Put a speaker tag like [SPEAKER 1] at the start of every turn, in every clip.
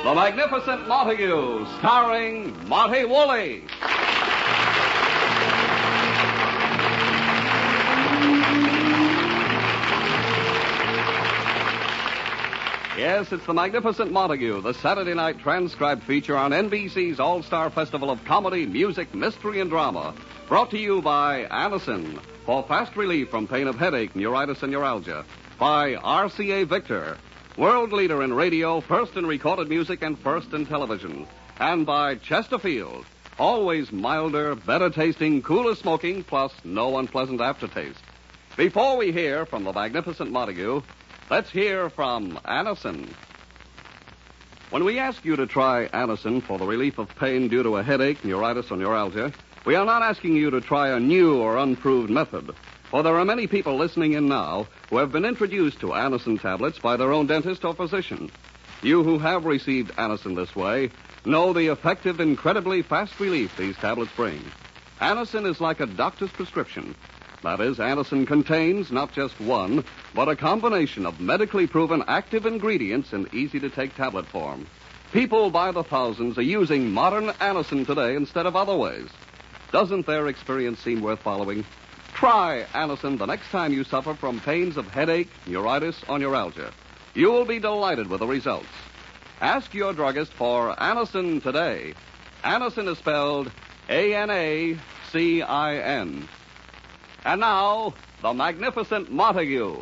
[SPEAKER 1] The Magnificent Montague, starring Monty Woolley. Yes, it's The Magnificent Montague, the Saturday night transcribed feature on NBC's All-Star Festival of Comedy, Music, Mystery, and Drama. Brought to you by Anacin, for fast relief from pain of headache, neuritis, and neuralgia. By RCA Victor, world leader in radio, first in recorded music, and first in television. And by Chesterfield, always milder, better tasting, cooler smoking, plus no unpleasant aftertaste. Before we hear from The Magnificent Montague, let's hear from Anacin. When we ask you to try Anacin for the relief of pain due to a headache, neuritis, or neuralgia, we are not asking you to try a new or unproved method. For there are many people listening in now who have been introduced to Anacin tablets by their own dentist or physician. You who have received Anacin this way know the effective, incredibly fast relief these tablets bring. Anacin is like a doctor's prescription. That is, Anacin contains not just one, but a combination of medically proven active ingredients in easy-to-take tablet form. People by the thousands are using modern Anacin today instead of other ways. Doesn't their experience seem worth following? Try Anacin the next time you suffer from pains of headache, neuritis, or neuralgia. You will be delighted with the results. Ask your druggist for Anacin today. Anacin is spelled Anacin. And now, The Magnificent Montague.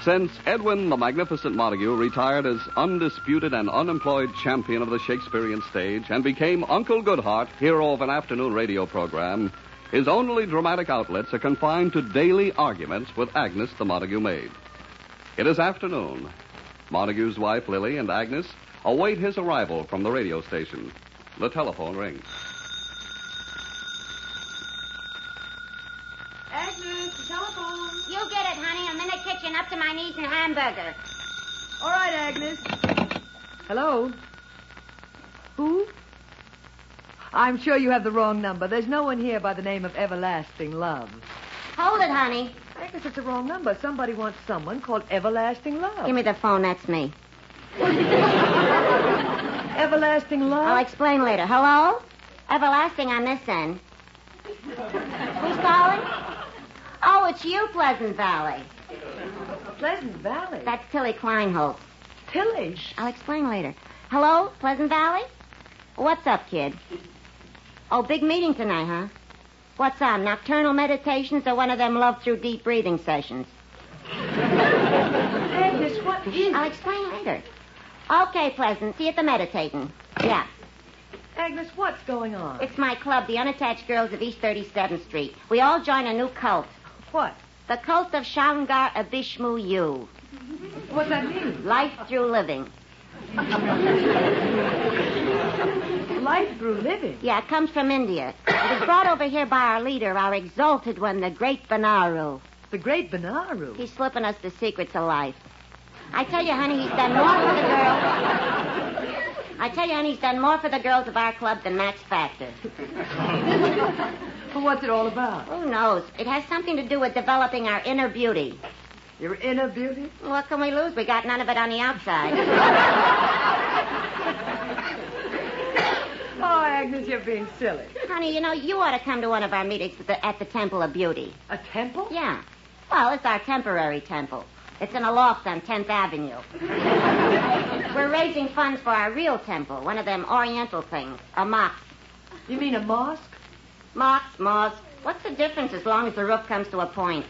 [SPEAKER 1] Since Edwin the Magnificent Montague retired as undisputed and unemployed champion of the Shakespearean stage and became Uncle Goodhart, hero of an afternoon radio program, his only dramatic outlets are confined to daily arguments with Agnes the Montague maid. It is afternoon. Montague's wife, Lily, and Agnes await his arrival from the radio station. The telephone rings.
[SPEAKER 2] Agnes, the telephone.
[SPEAKER 3] You get it, honey. I'm in the kitchen up to my knees in hamburger.
[SPEAKER 2] All right, Agnes. Hello? Who? I'm sure you have the wrong number. There's no one here by the name of Everlasting Love.
[SPEAKER 3] Hold it, honey.
[SPEAKER 2] Agnes, it's the wrong number. Somebody wants someone called Everlasting Love.
[SPEAKER 3] Give me the phone. That's me.
[SPEAKER 2] Everlasting Love?
[SPEAKER 3] I'll explain later. Hello? Everlasting on this end. Who's calling? Oh, it's you, Pleasant Valley.
[SPEAKER 2] Pleasant Valley?
[SPEAKER 3] That's Tilly Kleinholtz.
[SPEAKER 2] Tilly?
[SPEAKER 3] I'll explain later. Hello, Pleasant Valley? What's up, kid? Oh, big meeting tonight, huh? What's on, nocturnal meditations or one of them love through deep breathing sessions?
[SPEAKER 2] Agnes, what is...
[SPEAKER 3] I'll explain later. Okay, Pleasant. See you at the meditating. Yeah.
[SPEAKER 2] Agnes, what's going on?
[SPEAKER 3] It's my club, the Unattached Girls of East 37th Street. We all join a new cult.
[SPEAKER 2] What?
[SPEAKER 3] The cult of Shangar Abishmu Yu.
[SPEAKER 2] What's that mean?
[SPEAKER 3] Life through living.
[SPEAKER 2] Life through living?
[SPEAKER 3] Yeah, it comes from India. It was brought over here by our leader, our exalted one, the Great Benaru.
[SPEAKER 2] The Great Benaru?
[SPEAKER 3] He's slipping us the secrets of life. I tell you, honey, he's done more for the girls. of our club than Max Factor.
[SPEAKER 2] Well, what's it all about?
[SPEAKER 3] Who knows? It has something to do with developing our inner beauty.
[SPEAKER 2] Your inner beauty?
[SPEAKER 3] What can we lose? We got none of it on the outside.
[SPEAKER 2] Oh, Agnes, you're being silly.
[SPEAKER 3] Honey, you know, you ought to come to one of our meetings at the Temple of Beauty.
[SPEAKER 2] A temple?
[SPEAKER 3] Yeah. Well, it's our temporary temple. It's in a loft on 10th Avenue. We're raising funds for our real temple, one of them Oriental things, a mosque.
[SPEAKER 2] You mean a mosque?
[SPEAKER 3] Mosque. What's the difference as long as the roof comes to a point?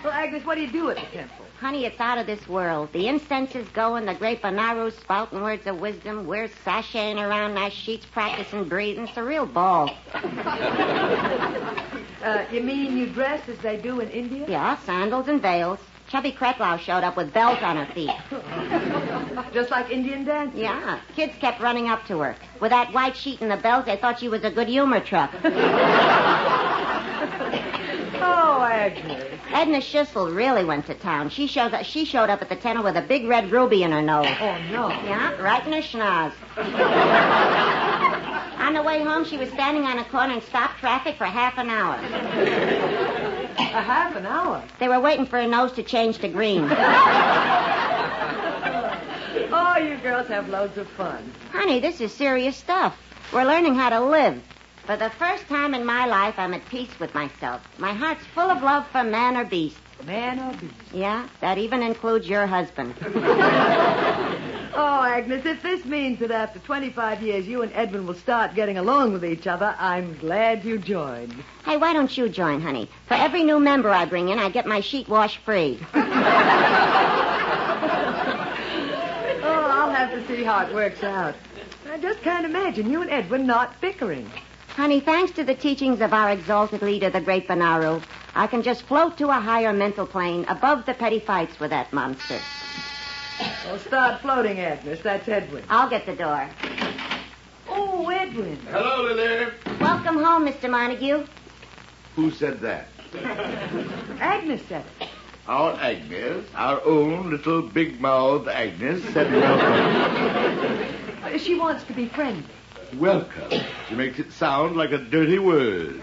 [SPEAKER 2] Well, Agnes, what do you do at the temple?
[SPEAKER 3] Honey, it's out of this world. The incense is going, the great Benaru's spouting words of wisdom. We're sashaying around nice sheets, practicing breathing. It's a real ball.
[SPEAKER 2] You mean you dress as they do in India?
[SPEAKER 3] Yeah, sandals and veils. Chubby Kretlau showed up with bells on her feet.
[SPEAKER 2] Just like Indian dancing?
[SPEAKER 3] Yeah. Kids kept running up to her. With that white sheet and the bells, they thought she was a good humor truck.
[SPEAKER 2] Oh, Agnes.
[SPEAKER 3] Edna Schissel really went to town. She showed up at the tenor with a big red ruby in her nose.
[SPEAKER 2] Oh, no.
[SPEAKER 3] Yeah, right in her schnoz. On the way home, she was standing on a corner and stopped traffic for half an hour.
[SPEAKER 2] A half an hour?
[SPEAKER 3] They were waiting for her nose to change to green.
[SPEAKER 2] Oh, you girls have loads of fun.
[SPEAKER 3] Honey, this is serious stuff. We're learning how to live. For the first time in my life, I'm at peace with myself. My heart's full of love for man or beast.
[SPEAKER 2] Man or beast?
[SPEAKER 3] Yeah, that even includes your husband.
[SPEAKER 2] Oh, Agnes, if this means that after 25 years you and Edwin will start getting along with each other, I'm glad you joined.
[SPEAKER 3] Hey, why don't you join, honey? For every new member I bring in, I get my sheet wash free.
[SPEAKER 2] I'll have to see how it works out. I just can't imagine you and Edwin not bickering.
[SPEAKER 3] Honey, thanks to the teachings of our exalted leader, the great Benaru, I can just float to a higher mental plane above the petty fights with that monster.
[SPEAKER 2] Well, start floating, Agnes. That's Edwin.
[SPEAKER 3] I'll get the door.
[SPEAKER 2] Oh, Edwin.
[SPEAKER 4] Hello, Lily.
[SPEAKER 3] Welcome home, Mr. Montague.
[SPEAKER 4] Who said that?
[SPEAKER 2] Agnes said it.
[SPEAKER 4] Our Agnes, our own little big-mouthed Agnes, said welcome.
[SPEAKER 2] She wants to be friendly.
[SPEAKER 4] Welcome. She makes it sound like a dirty word.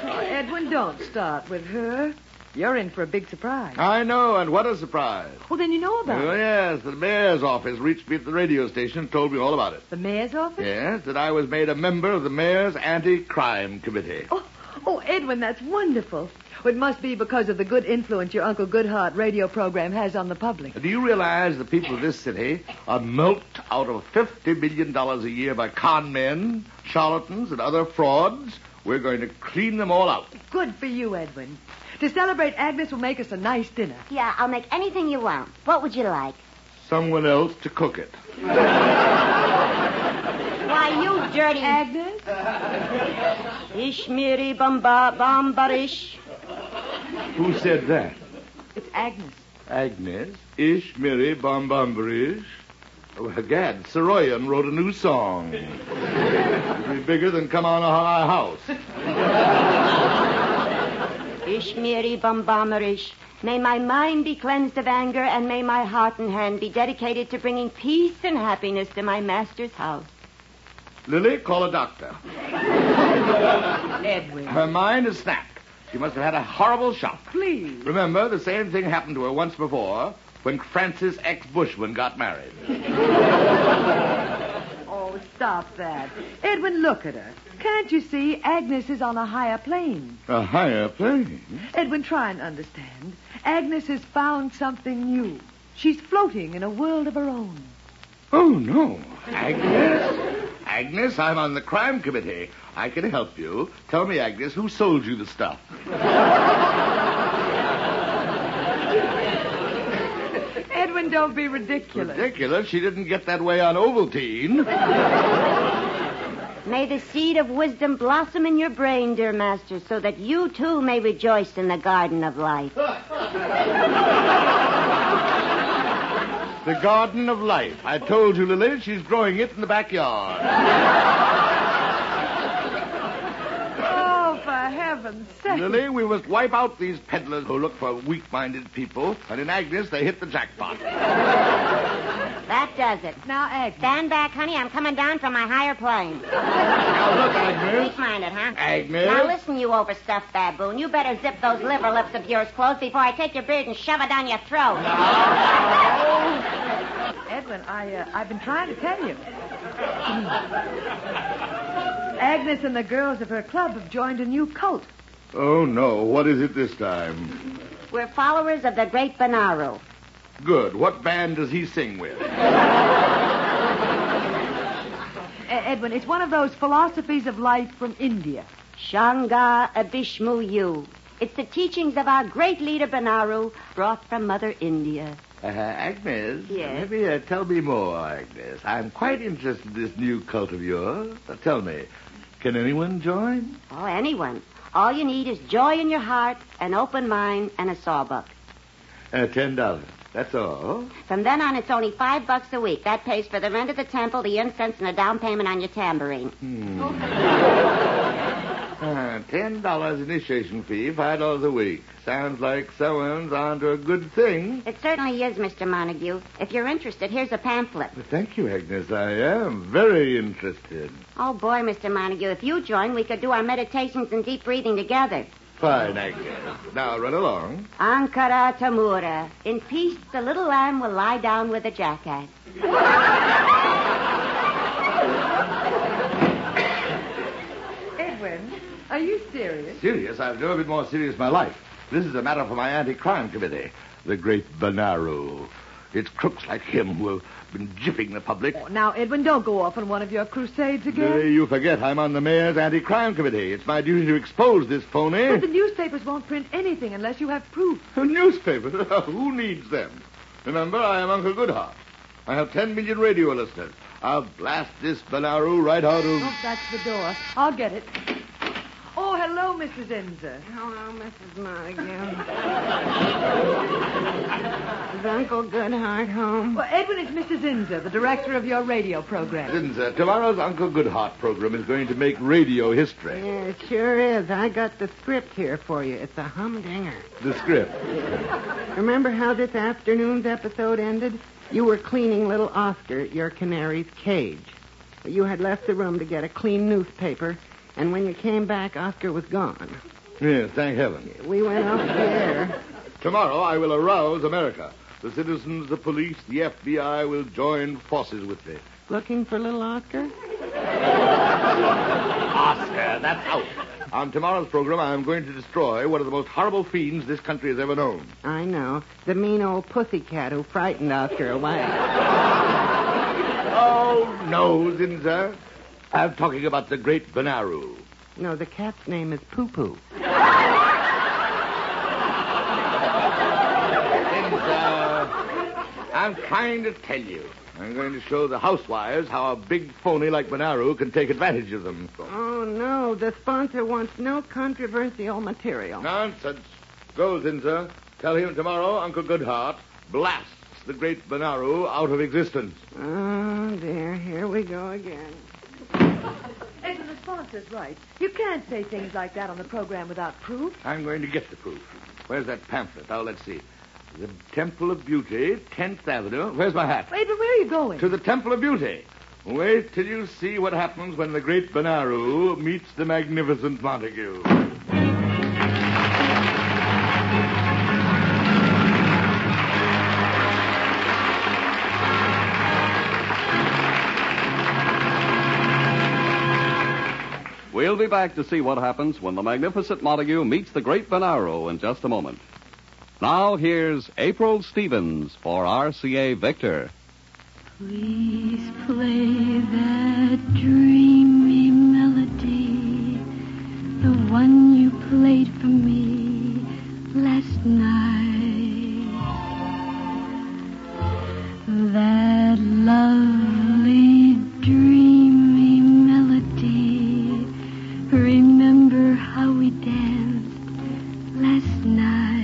[SPEAKER 2] Oh, Edwin, don't start with her. You're in for a big surprise.
[SPEAKER 4] I know, and what a surprise.
[SPEAKER 2] Well, then you know about
[SPEAKER 4] Oh,
[SPEAKER 2] it.
[SPEAKER 4] yes, the mayor's office reached me at the radio station and told me all about it.
[SPEAKER 2] The mayor's office?
[SPEAKER 4] Yes, that I was made a member of the mayor's anti-crime committee.
[SPEAKER 2] Oh, Edwin, that's wonderful. It must be because of the good influence your Uncle Goodhart radio program has on the public.
[SPEAKER 4] Do you realize the people of this city are milked out of $50 million a year by con men, charlatans, and other frauds? We're going to clean them all out.
[SPEAKER 2] Good for you, Edwin. To celebrate, Agnes will make us a nice dinner.
[SPEAKER 3] Yeah, I'll make anything you want. What would you like?
[SPEAKER 4] Someone else to cook it.
[SPEAKER 3] Why, you dirty...
[SPEAKER 2] Agnes?
[SPEAKER 3] Ishmiri bambarish.
[SPEAKER 4] Who said that?
[SPEAKER 2] It's Agnes.
[SPEAKER 4] Agnes, Ishmiri Bombambarish. Oh, gad, Saroyan wrote a new song. It'll be bigger than Come On Our House.
[SPEAKER 3] Ishmiri bambamarish. May my mind be cleansed of anger, and may my heart and hand be dedicated to bringing peace and happiness to my master's house.
[SPEAKER 4] Lily, call a doctor.
[SPEAKER 2] Edwin.
[SPEAKER 4] Her mind is snapped. She must have had a horrible shock.
[SPEAKER 2] Please.
[SPEAKER 4] Remember, the same thing happened to her once before when Francis X. Bushman got married.
[SPEAKER 2] Oh, stop that. Edwin, look at her. Can't you see Agnes is on a higher plane?
[SPEAKER 4] A higher plane?
[SPEAKER 2] Edwin, try and understand. Agnes has found something new. She's floating in a world of her own.
[SPEAKER 4] Oh, no. Agnes? Agnes, I'm on the crime committee. I can help you. Tell me, Agnes, who sold you the stuff?
[SPEAKER 2] Edwin, don't be ridiculous.
[SPEAKER 4] Ridiculous? She didn't get that way on Ovaltine.
[SPEAKER 3] May the seed of wisdom blossom in your brain, dear master, so that you, too, may rejoice in the garden of life.
[SPEAKER 4] The garden of life. I told you, Lily, she's growing it in the backyard.
[SPEAKER 2] Oh, for heaven's sake.
[SPEAKER 4] Lily, we must wipe out these peddlers who look for weak-minded people, and in Agnes, they hit the jackpot.
[SPEAKER 3] That does it.
[SPEAKER 2] Now, Agnes.
[SPEAKER 3] Stand back, honey. I'm coming down from my higher plane.
[SPEAKER 4] Now, look, Agnes.
[SPEAKER 3] Weak-minded, huh?
[SPEAKER 4] Agnes.
[SPEAKER 3] Now, listen, you overstuffed baboon. You better zip those liver lips of yours closed before I take your beard and shove it down your throat.
[SPEAKER 2] Edwin, I've been trying to tell you. Agnes and the girls of her club have joined a new cult.
[SPEAKER 4] Oh, no. What is it this time?
[SPEAKER 3] We're followers of the great Benaru.
[SPEAKER 4] Good. What band does he sing with?
[SPEAKER 2] Edwin, it's one of those philosophies of life from India.
[SPEAKER 3] Shanga Abishmu Yu. It's the teachings of our great leader Benaru brought from Mother India.
[SPEAKER 4] Agnes?
[SPEAKER 3] Yes?
[SPEAKER 4] Maybe tell me more, Agnes. I'm quite interested in this new cult of yours. Tell me, can anyone join?
[SPEAKER 3] Oh, anyone. All you need is joy in your heart, an open mind, and a sawbuck.
[SPEAKER 4] $10. That's all.
[SPEAKER 3] From then on, it's only $5 a week. That pays for the rent of the temple, the incense, and a down payment on your tambourine.
[SPEAKER 4] $10 initiation fee, $5 a week. Sounds like someone's onto a good thing.
[SPEAKER 3] It certainly is, Mr. Montague. If you're interested, here's a pamphlet.
[SPEAKER 4] Thank you, Agnes. I am very interested.
[SPEAKER 3] Oh, boy, Mr. Montague, if you join, we could do our meditations and deep breathing together.
[SPEAKER 4] Fine, Agnes. Now run along.
[SPEAKER 3] Ankara Tamura. In peace, the little lamb will lie down with the jackass.
[SPEAKER 2] Edwin, are you serious?
[SPEAKER 4] Serious? I've never been more serious in my life. This is a matter for my anti-crime committee. The great Bonaro. It's crooks like him who have been gypping the public.
[SPEAKER 2] Oh, now, Edwin, don't go off on one of your crusades again.
[SPEAKER 4] You forget I'm on the mayor's anti-crime committee. It's my duty to expose this phony.
[SPEAKER 2] But the newspapers won't print anything unless you have proof.
[SPEAKER 4] Newspapers? Who needs them? Remember, I am Uncle Goodhart. I have 10 million radio listeners. I'll blast this Bonaro right out of...
[SPEAKER 2] Oh, that's the door. I'll get it. Oh, hello, Mrs. Inza.
[SPEAKER 5] Hello, Mrs. Montague. Is Uncle Goodhart home?
[SPEAKER 2] Well, Edwin, it's Mrs. Inza, the director of your radio program.
[SPEAKER 4] Inza, tomorrow's Uncle Goodhart program is going to make radio history.
[SPEAKER 5] Yeah, it sure is. I got the script here for you. It's a humdinger.
[SPEAKER 4] The script.
[SPEAKER 5] Remember how this afternoon's episode ended? You were cleaning little Oscar, your canary's cage. You had left the room to get a clean newspaper, and when you came back, Oscar was gone.
[SPEAKER 4] Yes, thank heaven.
[SPEAKER 5] We went off the air.
[SPEAKER 4] Tomorrow I will arouse America. The citizens, the police, the FBI will join forces with me.
[SPEAKER 5] Looking for little Oscar?
[SPEAKER 4] Oscar, that's out. On tomorrow's program, I am going to destroy one of the most horrible fiends this country has ever known.
[SPEAKER 5] I know. The mean old pussycat who frightened Oscar away.
[SPEAKER 4] Oh, no, Zinza. I'm talking about the great Bonaro.
[SPEAKER 5] No, the cat's name is Poo-Poo.
[SPEAKER 4] Zinza, I'm trying to tell you. I'm going to show the housewives how a big phony like Bonaro can take advantage of them.
[SPEAKER 5] Oh, no. The sponsor wants no controversial material.
[SPEAKER 4] Nonsense. Go, Zinza. Tell him tomorrow Uncle Goodhart blasts the great Bonaro out of existence.
[SPEAKER 5] Oh, dear. Here we go again.
[SPEAKER 2] Edwin, the sponsor's right. You can't say things like that on the program without proof.
[SPEAKER 4] I'm going to get the proof. Where's that pamphlet? Oh, let's see. The Temple of Beauty, 10th Avenue. Where's my hat?
[SPEAKER 2] Edwin, where are you going?
[SPEAKER 4] To the Temple of Beauty. Wait till you see what happens when the great Bonaro meets the Magnificent Montague.
[SPEAKER 1] We'll be back to see what happens when the Magnificent Montague meets the great Bonaro in just a moment. Now, here's April Stevens for RCA Victor.
[SPEAKER 6] Please play that dreamy melody, the one you played for me last night. That lovely dreamy melody, remember how we danced last night.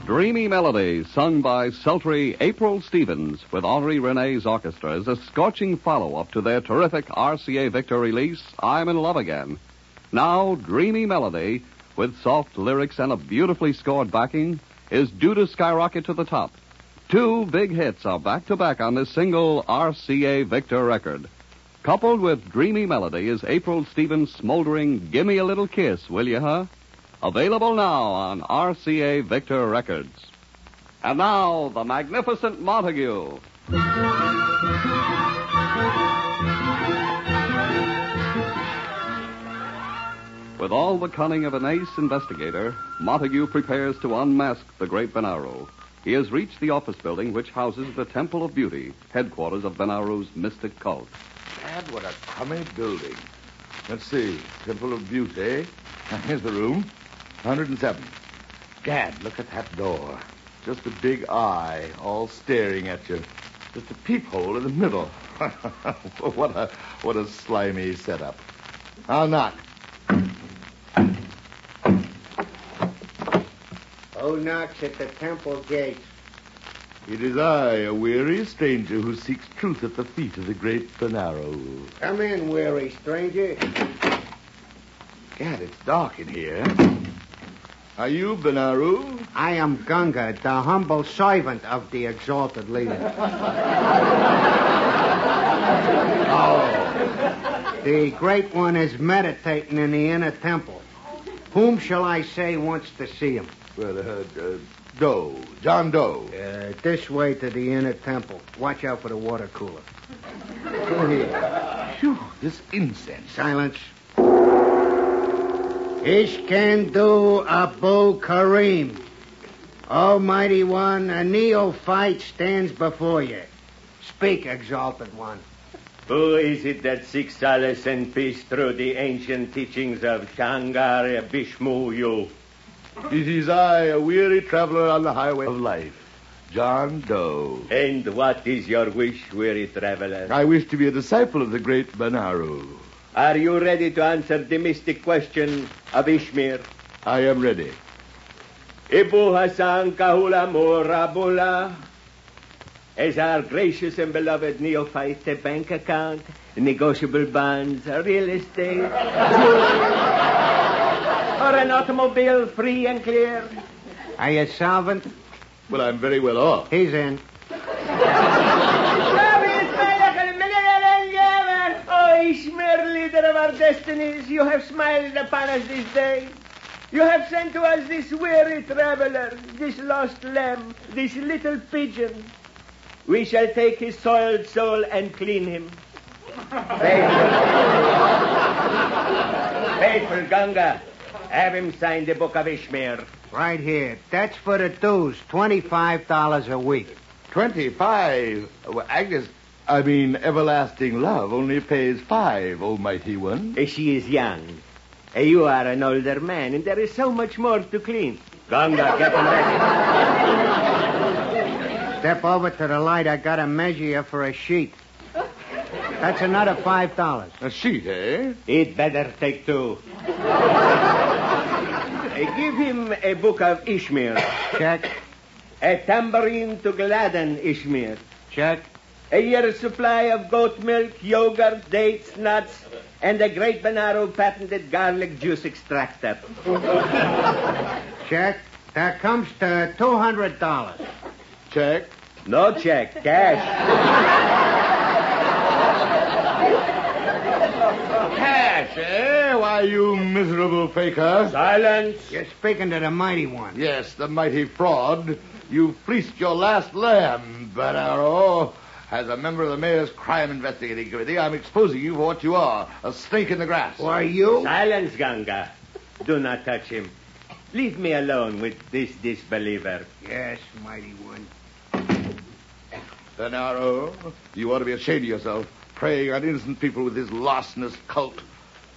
[SPEAKER 1] Dreamy Melody, sung by sultry April Stevens with Henri René's orchestra, is a scorching follow-up to their terrific RCA Victor release, I'm in Love Again. Now, Dreamy Melody, with soft lyrics and a beautifully scored backing, is due to skyrocket to the top. Two big hits are back-to-back on this single RCA Victor record. Coupled with Dreamy Melody is April Stevens' smoldering Gimme a Little Kiss, Will You, Huh? Available now on RCA Victor Records. And now, the Magnificent Montague. With all the cunning of an ace investigator, Montague prepares to unmask the great Bonaro. He has reached the office building which houses the Temple of Beauty, headquarters of Bonaro's mystic cult.
[SPEAKER 4] And what a crummy building. Let's see. Temple of Beauty. Here's the room. 107. Gad, look at that door. Just a big eye all staring at you. Just a peephole in the middle. What a slimy setup. I'll knock.
[SPEAKER 7] Who knocks at the temple gates?
[SPEAKER 4] It is I, a weary stranger who seeks truth at the feet of the great Bonaro.
[SPEAKER 7] Come in, weary stranger.
[SPEAKER 4] Gad, it's dark in here. Are you Benaru?
[SPEAKER 7] I am Gunga, the humble servant of the exalted leader. Oh. The great one is meditating in the inner temple. Whom shall I say wants to see him?
[SPEAKER 4] Well, Doe. John Doe.
[SPEAKER 7] This way to the inner temple. Watch out for the water cooler. Go here.
[SPEAKER 4] Phew, this incense.
[SPEAKER 7] Silence. Ishkandu Abu Karim. Almighty One, a neophyte stands before you. Speak, exalted one.
[SPEAKER 8] Who is it that seeks solace and peace through the ancient teachings of Shangar Bishmu you?
[SPEAKER 4] It is I, a weary traveler on the highway of life, John Doe.
[SPEAKER 8] And what is your wish, weary traveler?
[SPEAKER 4] I wish to be a disciple of the great Benaru.
[SPEAKER 8] Are you ready to answer the mystic question of Ishmir?
[SPEAKER 4] I am ready.
[SPEAKER 8] Ibu Hassan Kahula Morabula. Is our gracious and beloved neophyte a bank account, negotiable bonds, real estate, or an automobile free and clear?
[SPEAKER 7] Are you solvent?
[SPEAKER 4] Well, I'm very well off.
[SPEAKER 7] He's in.
[SPEAKER 8] Oh, Ishmael, leader of our destinies, you have smiled upon us this day. You have sent to us this weary traveler, this lost lamb, this little pigeon. We shall take his soiled soul and clean him. Faithful Ganga, have him sign the book of Ishmael.
[SPEAKER 7] Right here. That's for the dues. $25 a week.
[SPEAKER 4] 25? Well, everlasting love only pays 5, almighty one.
[SPEAKER 8] She is young. You are an older man, and there is so much more to clean. Ganga, get him ready.
[SPEAKER 7] Step over to the light. I got to measure you for a sheet. That's another $5.
[SPEAKER 4] A sheet, eh?
[SPEAKER 8] He'd better take 2. Give him a book of Ishmael.
[SPEAKER 7] Check.
[SPEAKER 8] A tambourine to gladden Ishmael.
[SPEAKER 7] Check.
[SPEAKER 8] A year's supply of goat milk, yogurt, dates, nuts, and a great Benaru patented garlic juice extractor.
[SPEAKER 7] Check. That comes to $200.
[SPEAKER 4] Check.
[SPEAKER 8] No check, cash.
[SPEAKER 4] Cash, eh? Why, you miserable faker.
[SPEAKER 8] Silence.
[SPEAKER 7] You're speaking to the mighty one.
[SPEAKER 4] Yes, the mighty fraud. You fleeced your last lamb, Benaru. As a member of the mayor's crime investigating committee, I'm exposing you for what you are, a snake in the grass.
[SPEAKER 7] Who are you?
[SPEAKER 8] Silence, Ganga. Do not touch him. Leave me alone with this disbeliever.
[SPEAKER 7] Yes, mighty one.
[SPEAKER 4] Benaru, you ought to be ashamed of yourself, preying on innocent people with this larcenous cult.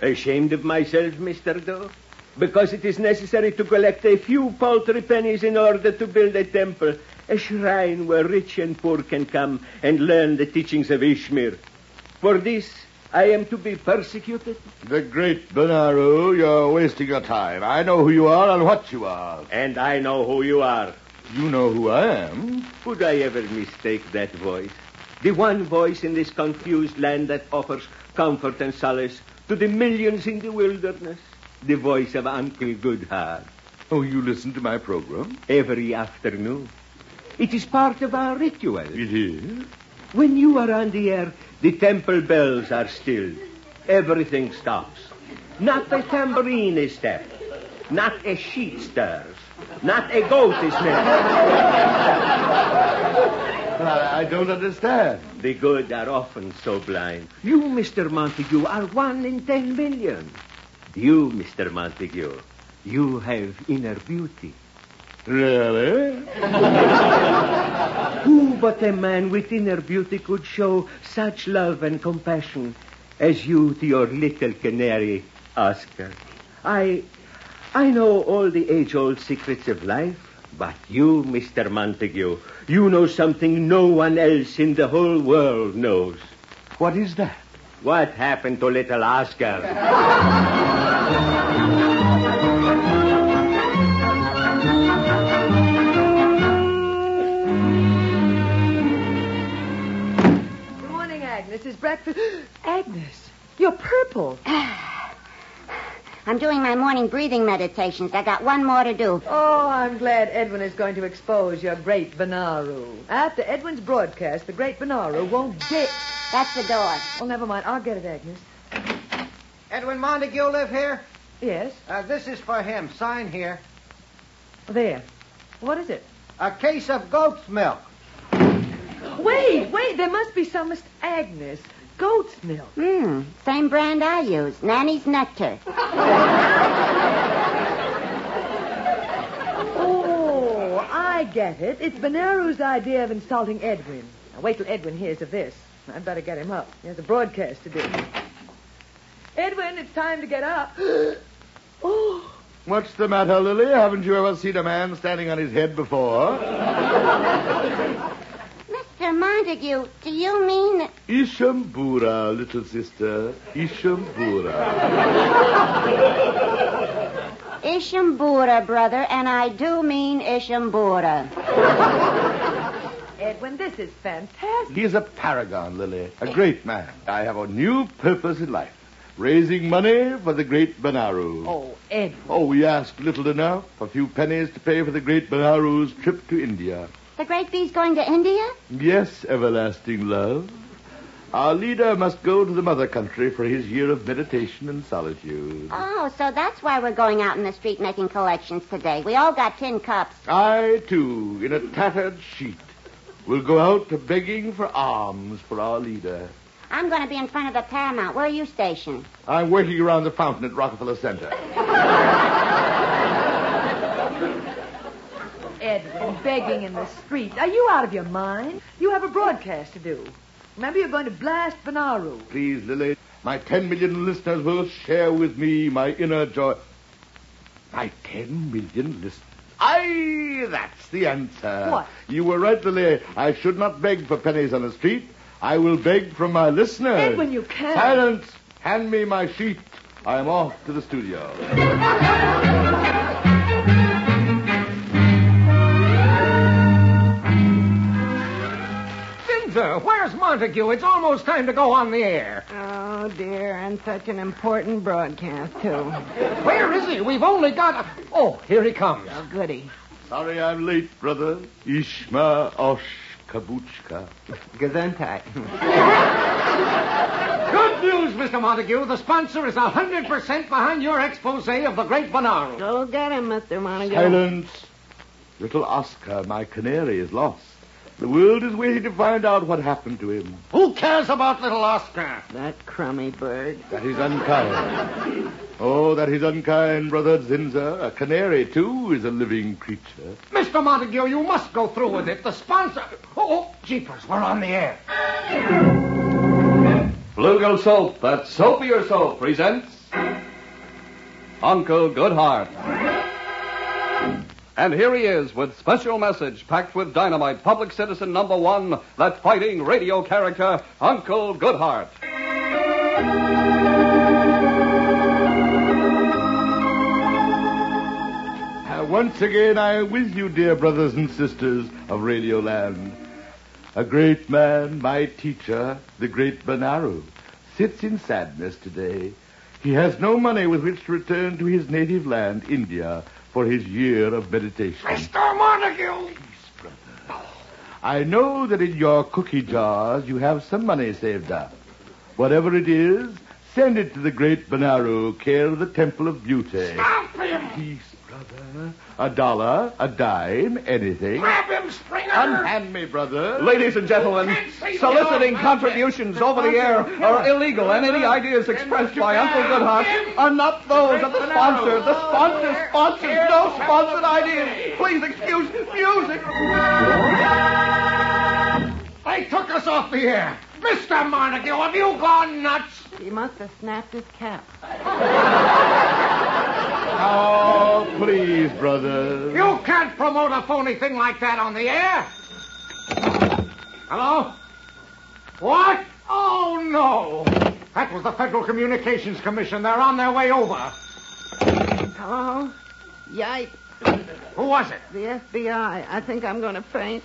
[SPEAKER 8] Ashamed of myself, Mr. Doe? Because it is necessary to collect a few paltry pennies in order to build a temple, a shrine where rich and poor can come and learn the teachings of Ishmael. For this, I am to be persecuted?
[SPEAKER 4] The great Benaru, you're wasting your time. I know who you are and what you are.
[SPEAKER 8] And I know who you are.
[SPEAKER 4] You know who I am.
[SPEAKER 8] Would I ever mistake that voice? The one voice in this confused land that offers comfort and solace to the millions in the wilderness. The voice of Uncle Goodheart.
[SPEAKER 4] Oh, you listen to my program?
[SPEAKER 8] Every afternoon. It is part of our ritual.
[SPEAKER 4] It is?
[SPEAKER 8] When you are on the air, the temple bells are stilled. Everything stops. Not a tambourine is stepped. Not a sheet stirs. Not a goat is milked.
[SPEAKER 4] I don't understand.
[SPEAKER 8] The good are often so blind. You, Mr. Montague, are 1 in 10 million. You, Mr. Montague, you have inner beauty.
[SPEAKER 4] Really?
[SPEAKER 8] Who but a man with inner beauty could show such love and compassion as you to your little canary, Oscar? I know all the age-old secrets of life, but you, Mr. Montague, you know something no one else in the whole world knows.
[SPEAKER 4] What is that?
[SPEAKER 8] What happened to little Oscar?
[SPEAKER 2] Good morning, Agnes. Is breakfast... Agnes, you're purple.
[SPEAKER 3] I'm doing my morning breathing meditations. I got one more to do.
[SPEAKER 2] Oh, I'm glad Edwin is going to expose your great Benaru. After Edwin's broadcast, the great Benaru won't dare...
[SPEAKER 3] That's the door.
[SPEAKER 2] Oh, never mind. I'll get it, Agnes.
[SPEAKER 7] Edwin Montague live here?
[SPEAKER 2] Yes?
[SPEAKER 7] This is for him. Sign here.
[SPEAKER 2] There. What is it?
[SPEAKER 7] A case of goat's milk.
[SPEAKER 2] Wait. There must be some Miss Agnes. Goat's milk.
[SPEAKER 3] Same brand I use. Nanny's Nectar.
[SPEAKER 2] Oh, I get it. It's Benaru's idea of insulting Edwin. Now, wait till Edwin hears of this. I'd better get him up. He has a broadcast to do. Edwin, it's time to get up. Oh.
[SPEAKER 4] What's the matter, Lily? Haven't you ever seen a man standing on his head before?
[SPEAKER 3] Mr. Montague, do you mean...
[SPEAKER 4] Ishambura, little sister. Ishambura.
[SPEAKER 3] Ishambura, brother, and I do mean Ishambura.
[SPEAKER 2] Edwin, this is fantastic.
[SPEAKER 4] He's a paragon, Lily. A great man. I have a new purpose in life. Raising money for the great Benaru.
[SPEAKER 2] Oh, Edwin.
[SPEAKER 4] Oh, we asked little enough. A few pennies to pay for the great Benaru's trip to India.
[SPEAKER 3] The great bee's going to India?
[SPEAKER 4] Yes, everlasting love. Our leader must go to the mother country for his year of meditation and solitude.
[SPEAKER 3] Oh, so that's why we're going out in the street making collections today. We all got tin cups.
[SPEAKER 4] I, too, in a tattered sheet, will go out to begging for alms for our leader.
[SPEAKER 3] I'm going to be in front of the Paramount. Where are you stationed?
[SPEAKER 4] I'm working around the fountain at Rockefeller Center.
[SPEAKER 2] Edwin, begging in the street. Are you out of your mind? You have a broadcast to do. Remember, you're going to blast Benaru.
[SPEAKER 4] Please, Lily, my 10 million listeners will share with me my inner joy. My 10 million listeners. Aye, that's the answer.
[SPEAKER 2] What?
[SPEAKER 4] You were right, Lily. I should not beg for pennies on the street. I will beg from my listeners.
[SPEAKER 2] Edwin, you can't.
[SPEAKER 4] Silence. Hand me my sheet. I am off to the studio.
[SPEAKER 7] Where's Montague? It's almost time to go on the air.
[SPEAKER 5] Oh, dear, and such an important broadcast, too.
[SPEAKER 7] Where is he? We've only got... Oh, here he comes.
[SPEAKER 5] Oh, goody.
[SPEAKER 4] Sorry I'm late, brother. Ishma Osh Kabuchka.
[SPEAKER 5] Gesundheit.
[SPEAKER 7] Good news, Mr. Montague. The sponsor is 100% behind your expose of the great Benaru.
[SPEAKER 5] Go get him, Mr. Montague.
[SPEAKER 4] Silence. Little Oscar, my canary, is lost. The world is waiting to find out what happened to him.
[SPEAKER 7] Who cares about little Oscar?
[SPEAKER 5] That crummy bird.
[SPEAKER 4] That is unkind. Oh, that is unkind, Brother Zinza. A canary, too, is a living creature.
[SPEAKER 7] Mr. Montague, you must go through with it. The sponsor... Oh, jeepers, we're on the air.
[SPEAKER 1] Flugel Soap, that soapier soap, presents Uncle Goodheart. And here he is with special message packed with dynamite, public citizen number one, that fighting radio character, Uncle Goodheart.
[SPEAKER 4] Once again, I am with you, dear brothers and sisters of Radioland. A great man, my teacher, the great Benaru, sits in sadness today. He has no money with which to return to his native land, India, for his year of meditation.
[SPEAKER 7] Mr. Montague!
[SPEAKER 4] Peace, brother. I know that in your cookie jars you have some money saved up. Whatever it is, send it to the great Benaru, care of the Temple of Beauty.
[SPEAKER 7] Stop him!
[SPEAKER 4] Peace, brother. $1, a dime, anything.
[SPEAKER 7] Grab him, Springer!
[SPEAKER 4] Unhand me, brother.
[SPEAKER 1] Ladies and gentlemen, soliciting contributions over the air are illegal, and any ideas expressed by Uncle Goodheart are not those of the sponsor. The sponsor sponsors no sponsored ideas. Please excuse music.
[SPEAKER 7] They took us off the air. Mr. Montague, have you gone nuts?
[SPEAKER 5] He must have snapped his cap.
[SPEAKER 4] Oh, please, brother.
[SPEAKER 7] You can't promote a phony thing like that on the air. Hello? What? Oh, no. That was the Federal Communications Commission. They're on their way over.
[SPEAKER 5] Hello? Yikes.
[SPEAKER 7] Who was it?
[SPEAKER 5] The FBI. I think I'm going to faint.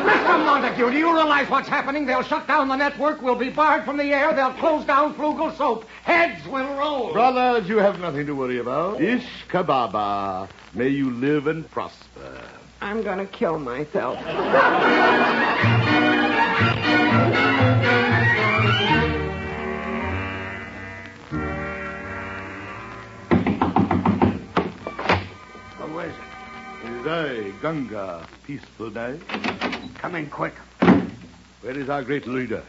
[SPEAKER 7] Mr. Montague, do you realize what's happening? They'll shut down the network. We'll be barred from the air. They'll close down Flugel Soap. Heads will roll.
[SPEAKER 4] Brothers, you have nothing to worry about. Ish kababa. May you live and prosper.
[SPEAKER 5] I'm going to kill myself.
[SPEAKER 7] Who is it?
[SPEAKER 4] It is I, Ganga. Peaceful night.
[SPEAKER 7] Come in quick.
[SPEAKER 4] Where is our great leader?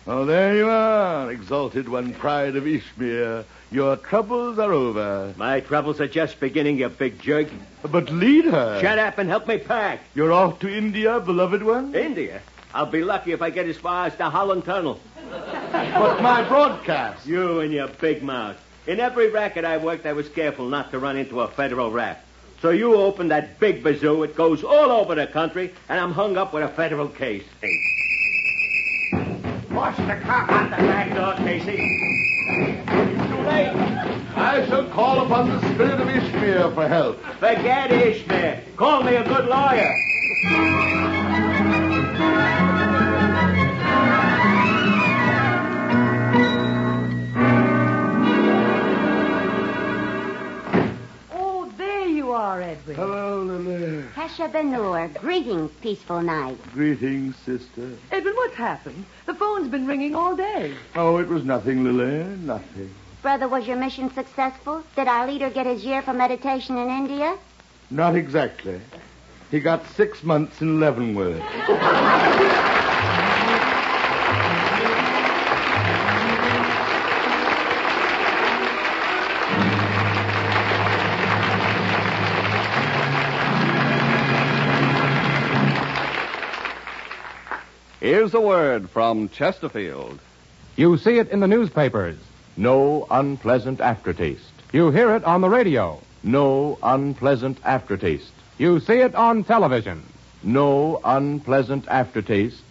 [SPEAKER 4] Oh, there you are, exalted one, pride of Ishmael. Your troubles are over.
[SPEAKER 8] My troubles are just beginning, you big jerk.
[SPEAKER 4] But leader...
[SPEAKER 8] Shut up and help me pack.
[SPEAKER 4] You're off to India, beloved one?
[SPEAKER 8] India? I'll be lucky if I get as far as the Holland Tunnel.
[SPEAKER 4] But my broadcast...
[SPEAKER 8] You and your big mouth. In every racket I worked, I was careful not to run into a federal rap. So you open that big bazoo, it goes all over the country, and I'm hung up with a federal case.
[SPEAKER 7] Watch the cop.
[SPEAKER 8] Out the back door, Casey. It's too late.
[SPEAKER 4] I shall call upon the spirit of Ishmael for help.
[SPEAKER 8] Forget Ishmael. Call me a good lawyer.
[SPEAKER 2] Oh, there you are, Edwin.
[SPEAKER 4] Hello, Lily.
[SPEAKER 3] Hesha Benur. Greetings, peaceful night.
[SPEAKER 4] Greetings, sister.
[SPEAKER 2] Edwin, what's happened? The phone's been ringing all day.
[SPEAKER 4] Oh, it was nothing, Lily. Nothing.
[SPEAKER 3] Brother, was your mission successful? Did our leader get his year for meditation in India?
[SPEAKER 4] Not exactly. He got 6 months in Leavenworth.
[SPEAKER 1] Here's a word from Chesterfield.
[SPEAKER 9] You see it in the newspapers. No unpleasant aftertaste. You hear it on the radio. No unpleasant aftertaste. You see it on television. No unpleasant aftertaste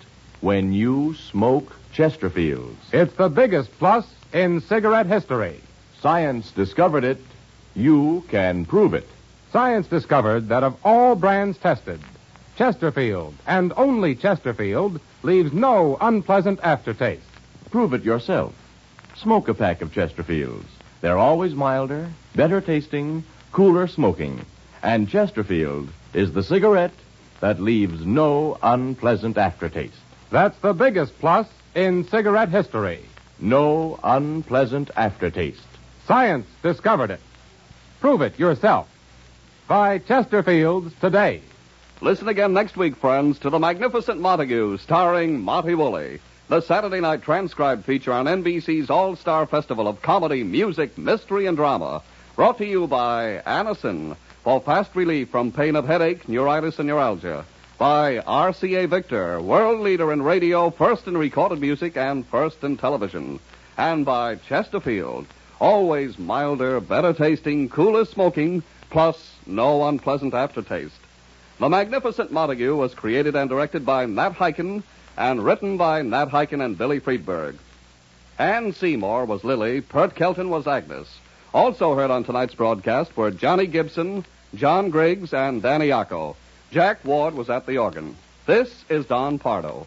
[SPEAKER 9] when you smoke Chesterfields. It's the biggest plus in cigarette history. Science discovered it. You can prove it. Science discovered that of all brands tested, Chesterfield, and only Chesterfield, leaves no unpleasant aftertaste.
[SPEAKER 10] Prove it yourself. Smoke a pack of Chesterfields. They're always milder, better tasting, cooler smoking. And Chesterfield is the cigarette that leaves no unpleasant aftertaste.
[SPEAKER 9] That's the biggest plus in cigarette history.
[SPEAKER 10] No unpleasant aftertaste.
[SPEAKER 9] Science discovered it. Prove it yourself. Buy Chesterfields today.
[SPEAKER 1] Listen again next week, friends, to The Magnificent Montague, starring Monty Woolley, the Saturday night transcribed feature on NBC's All-Star Festival of Comedy, Music, Mystery, and Drama, brought to you by Anacin, for fast relief from pain of headache, neuritis, and neuralgia, by RCA Victor, world leader in radio, first in recorded music, and first in television, and by Chesterfield, always milder, better tasting, cooler smoking, plus no unpleasant aftertaste. The Magnificent Montague was created and directed by Nat Hiken and written by Nat Hiken and Billy Friedberg. Anne Seymour was Lily, Pert Kelton was Agnes. Also heard on tonight's broadcast were Johnny Gibson, John Griggs, and Danny Yacco. Jack Ward was at the organ. This is Don Pardo.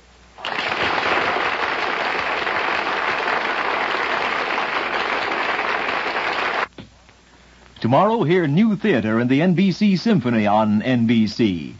[SPEAKER 11] Tomorrow, hear New Theater in the NBC Symphony on NBC.